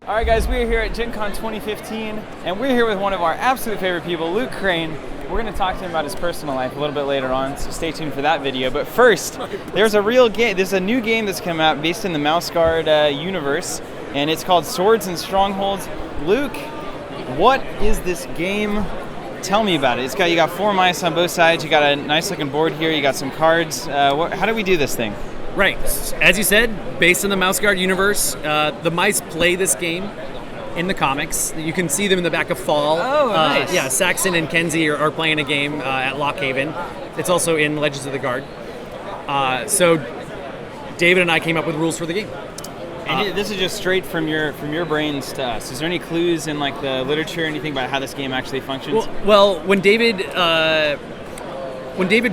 All right, guys, we are here at GenCon 2015, and we're here with one of our absolute favorite people, Luke Crane. We're going to talk to him about his personal life a little bit later on, so stay tuned for that video. But first, there's a real game. There's a new game that's come out based in the Mouse Guard universe, and it's called Swords and Strongholds. Luke, what is this game? Tell me about it. You got 4 mice on both sides. You got a nice looking board here. You got some cards. How do we do this thing? Right. As you said, based in the Mouse Guard universe, the mice play this game in the comics. You can see them in the back of Fall. Oh, nice. Yeah, Saxon and Kenzie are playing a game at Lockhaven. It's also in Legends of the Guard. So David and I came up with rules for the game. And this is just straight from your brains to us. Is there any clues in like the literature or anything about how this game actually functions? Well, when David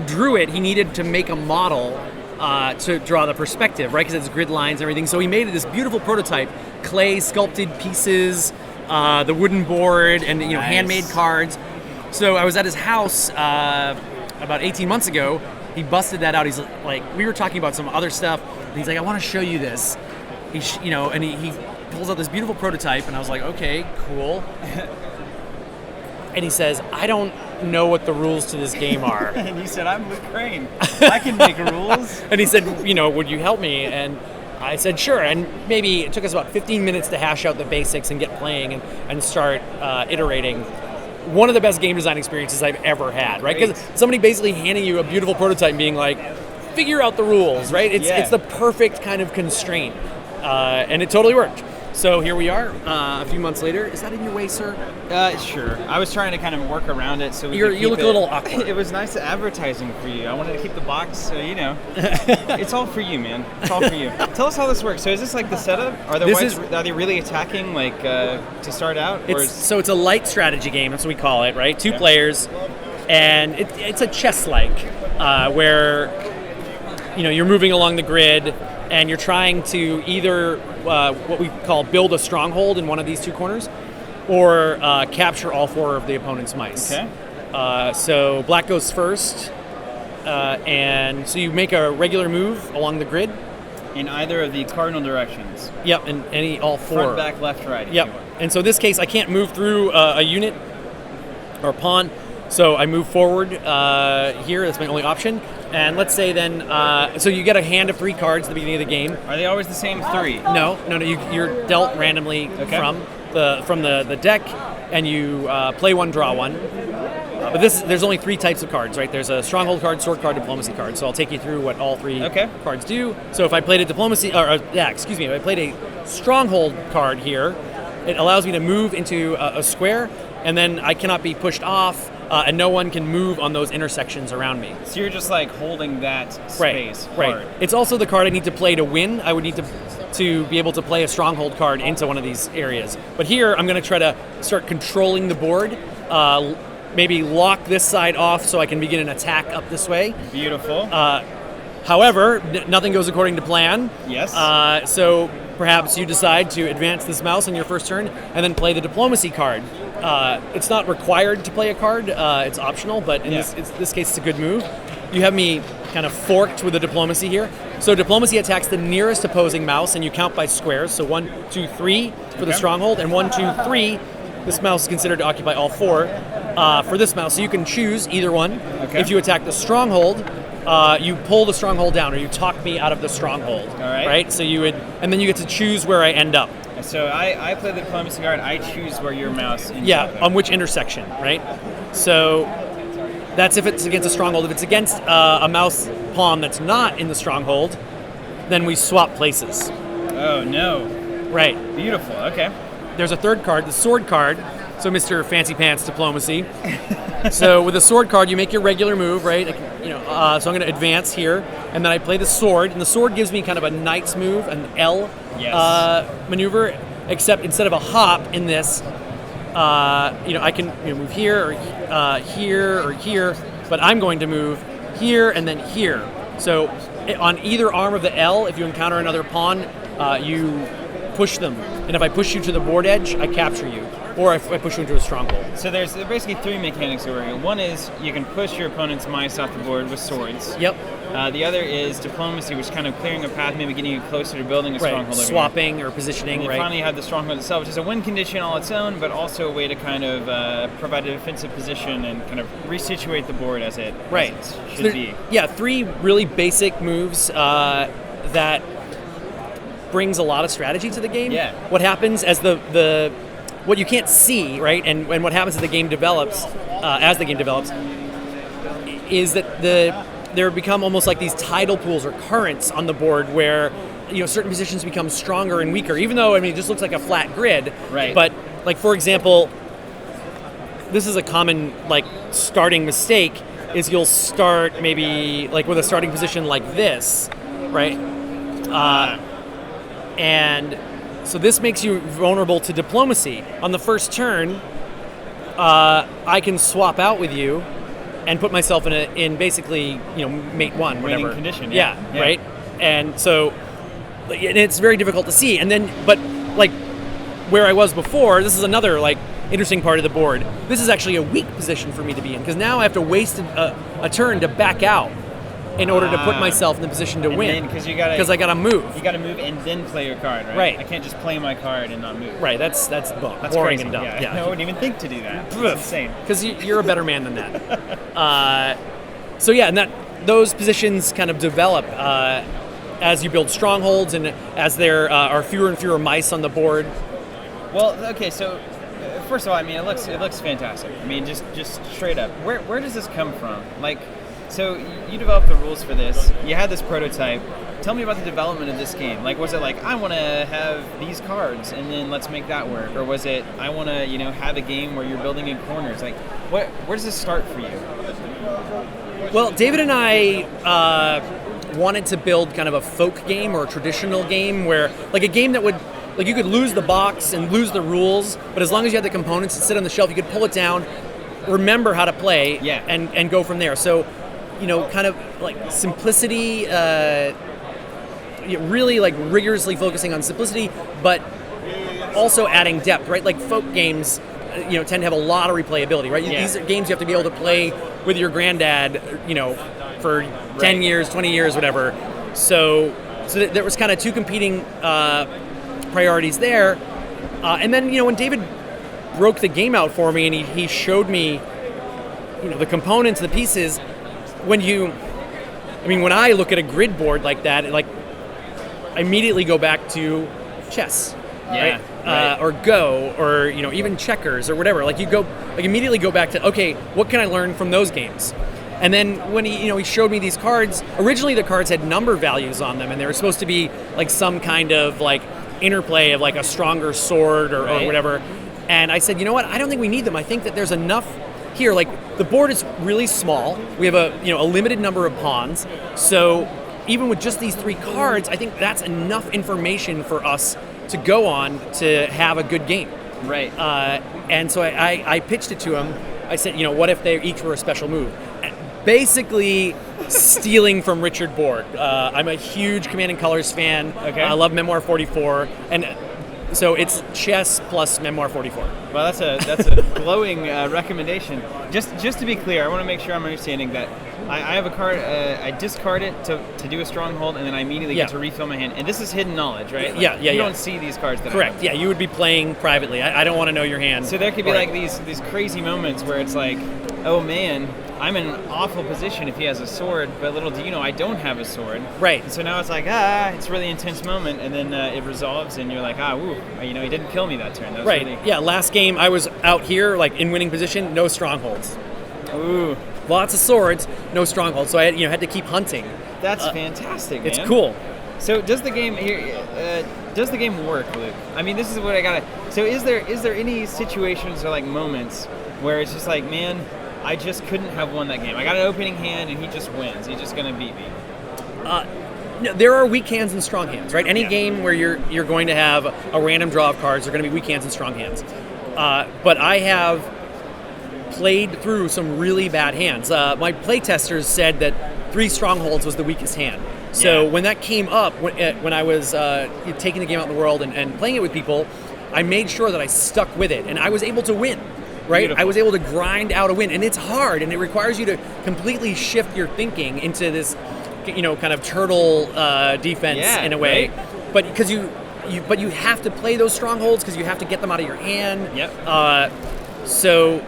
drew it, he needed to make a model to draw the perspective, right? Because it's grid lines and everything. So he made this beautiful prototype, clay sculpted pieces, the wooden board, and Nice. handmade cards. So I was at his house about 18 months ago. He busted that out. He's like, we were talking about some other stuff. And he's like, I want to show you this. He pulls out this beautiful prototype, and I was like, okay, cool. And he says, I don't know what the rules to this game are. And you said, I'm Luke Crane. I can make rules. And he said, would you help me? And I said, sure. And maybe it took us about 15 minutes to hash out the basics and get playing and start iterating. One of the best game design experiences I've ever had, right? Because somebody basically handing you a beautiful prototype and being like, figure out the rules, right? It's the perfect kind of constraint. And it totally worked. So here we are, a few months later. Is that in your way, sir? Sure. I was trying to kind of work around it so you look a little awkward. It was nice advertising for you. I wanted to keep the box, so it's all for you, man. It's all for you. Tell us how this works. So is this like the setup? Are they really attacking like to start out? So it's a light strategy game. That's what we call it, right? 2 players, and it's a chess-like where you're moving along the grid. And you're trying to either what we call build a stronghold in one of these 2 corners, or capture all 4 of the opponent's mice. Okay. So black goes first, and so you make a regular move along the grid. In either of the cardinal directions. Yep, and all 4. Front, back, left, right. Yep. And so in this case, I can't move through a unit or a pawn. So I move forward here. That's my only option. And let's say then, so you get a hand of 3 cards at the beginning of the game. Are they always the same 3? No. You're dealt randomly from the deck, and you play 1, draw 1. But there's only 3 types of cards, right? There's a stronghold card, sword card, diplomacy card. So I'll take you through what all 3 cards do. So if I played if I played a stronghold card here, it allows me to move into a square, and then I cannot be pushed off. And no one can move on those intersections around me. So you're just like holding that space. Right. It's also the card I need to play to win. I would need to be able to play a stronghold card into one of these areas. But here I'm going to try to start controlling the board. Maybe lock this side off so I can begin an attack up this way. Beautiful. However, nothing goes according to plan. Yes. So perhaps you decide to advance this mouse on your first turn and then play the diplomacy card. It's not required to play a card. It's optional, but in this case, it's a good move. You have me kind of forked with the diplomacy here. So diplomacy attacks the nearest opposing mouse, and you count by squares. So 1, 2, 3 for the stronghold, and 1, 2, 3. This mouse is considered to occupy all 4 for this mouse. So you can choose either one. Okay. If you attack the stronghold, you pull the stronghold down, or you talk me out of the stronghold. All right. Right. So and then you get to choose where I end up. So I play the diplomacy card. I choose where your mouse ends up. On which intersection, right? So that's if it's against a stronghold. If it's against a mouse pawn that's not in the stronghold, then we swap places. Oh, no. Right. Beautiful. Okay. There's a third card, the sword card. So Mr. Fancy Pants Diplomacy. So with the sword card, you make your regular move, right? So I'm going to advance here, and then I play the sword, and the sword gives me kind of a knight's move, an L maneuver, except instead of a hop in this, I can move here or here or here, but I'm going to move here and then here. So on either arm of the L, if you encounter another pawn, you push them, and if I push you to the board edge, I capture you. or if I push you into a stronghold. So there's basically three mechanics that we're in. One is you can push your opponent's mice off the board with swords. Yep. The other is diplomacy, which is kind of clearing a path, maybe getting you closer to building a stronghold. Swapping or positioning. And you finally have the stronghold itself, which is a win condition all its own, but also a way to kind of provide a defensive position and kind of resituate the board as it should be. Yeah, three really basic moves that brings a lot of strategy to the game. Yeah. What happens as what you can't see, right, and what happens as the game develops, is that there become almost like these tidal pools or currents on the board where certain positions become stronger and weaker. Even though it just looks like a flat grid, right? But like for example, this is a common starting mistake. Is you'll start maybe with a starting position like this, right? And so this makes you vulnerable to diplomacy. On the first turn, I can swap out with you and put myself in basically mate one, whatever. Winning condition. Yeah, right. And so and it's very difficult to see. And then, but where I was before, this is another interesting part of the board. This is actually a weak position for me to be in because now I have to waste a turn to back out in order to put myself in the position to win. Because I got to move. You got to move and then play your card, right? Right. I can't just play my card and not move. Right. That's boring crazy. and dumb. Yeah. I wouldn't even think to do that. It's insane. Because you're a better man than that. And those positions kind of develop as you build strongholds and as there are fewer and fewer mice on the board. Well, okay, so first of all, it looks fantastic. Just straight up. Where does this come from? So you developed the rules for this. You had this prototype. Tell me about the development of this game. Was it I want to have these cards and then let's make that work, or was it I want to have a game where you're building in corners? Where does this start for you? Well, David and I wanted to build kind of a folk game or a traditional game where a game that would you could lose the box and lose the rules, but as long as you had the components to sit on the shelf, you could pull it down, remember how to play, and go from there. So. Kind of simplicity, really rigorously focusing on simplicity, but also adding depth, right? Folk games, tend to have a lot of replayability, right? Yeah. These are games you have to be able to play with your granddad, for 10 years, 20 years, whatever. So there was kind of two competing priorities there. And then, when David broke the game out for me and he showed me, the components, the pieces, when I look at a grid board like that, I immediately go back to chess, right? Or Go, or even checkers or whatever. You immediately go back to, okay, what can I learn from those games? And then when he showed me these cards, originally the cards had number values on them, and they were supposed to be some kind of interplay of a stronger sword or whatever. And I said, you know what? I don't think we need them. I think that there's enough here. The board is really small. We have a limited number of pawns. So even with just these three cards, I think that's enough information for us to go on to have a good game. Right. And so I pitched it to him. I said, what if they each were a special move? Basically stealing from Richard Board. I'm a huge Command and Colors fan. Okay. I love Memoir 44. And so it's chess plus Memoir 44. Well, that's a glowing recommendation. Just to be clear, I want to make sure I'm understanding that I have a card. I discard it to do a stronghold, and then I immediately get to refill my hand. And this is hidden knowledge, right? You don't see these cards. Correct. Yeah, you would be playing privately. I don't want to know your hand. So there could be these crazy moments where it's oh man, I'm in an awful position if he has a sword, but little do you know, I don't have a sword. Right. And so now it's it's a really intense moment, and then it resolves, and you're woo, he didn't kill me that turn. That was right. Really... Yeah. Last game I was out here in winning position, no strongholds. Ooh. Lots of swords, no strongholds. So I had to keep hunting. That's fantastic, man. It's cool. So does the game work, Luke? This is what I gotta. So is there any situations or moments where it's just man, I just couldn't have won that game. I got an opening hand and he just wins. He's just gonna beat me. No, there are weak hands and strong hands, right? Any game where you're going to have a random draw of cards, there are going to be weak hands and strong hands. But I have played through some really bad hands. My playtesters said that 3 Strongholds was the weakest hand. So when that came up, when I was taking the game out in the world and playing it with people, I made sure that I stuck with it, and I was able to win. Right, Beautiful. I was able to grind out a win, and it's hard, and it requires you to completely shift your thinking into this, kind of turtle defense in a way. Right? But because you have to play those strongholds because you have to get them out of your hand. Yep. So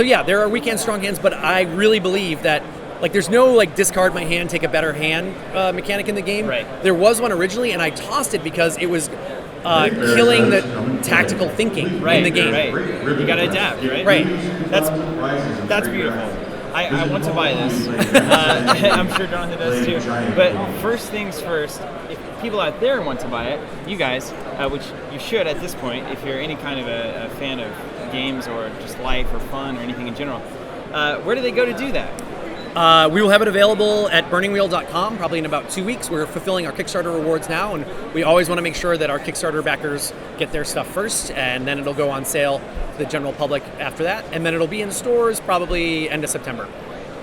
yeah, there are weekend strong hands, but I really believe that there's no discard my hand, take a better hand mechanic in the game. Right. There was one originally, and I tossed it because it was killing the tactical thinking in the game. Right. You gotta adapt, right? Right. That's beautiful. I want to buy this. I'm sure Jonathan does too. But first things first, if people out there want to buy it, you guys, which you should at this point, if you're any kind of a fan of games or just life or fun or anything in general, where do they go to do that? We will have it available at burningwheel.com probably in about 2 weeks. We're fulfilling our Kickstarter rewards now, and we always want to make sure that our Kickstarter backers get their stuff first, and then it'll go on sale to the general public after that, and then it'll be in stores probably end of September.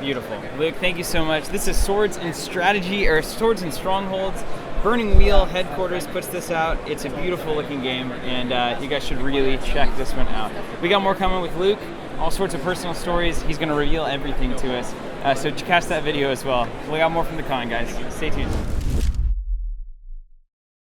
Beautiful. Luke, thank you so much. This is Swords and Strategy, or Swords and Strongholds. Burning Wheel Headquarters puts this out. It's a beautiful looking game, and you guys should really check this one out. We got more coming with Luke, all sorts of personal stories. He's going to reveal everything to us. So catch that video as well. We got more from the con, guys. Stay tuned.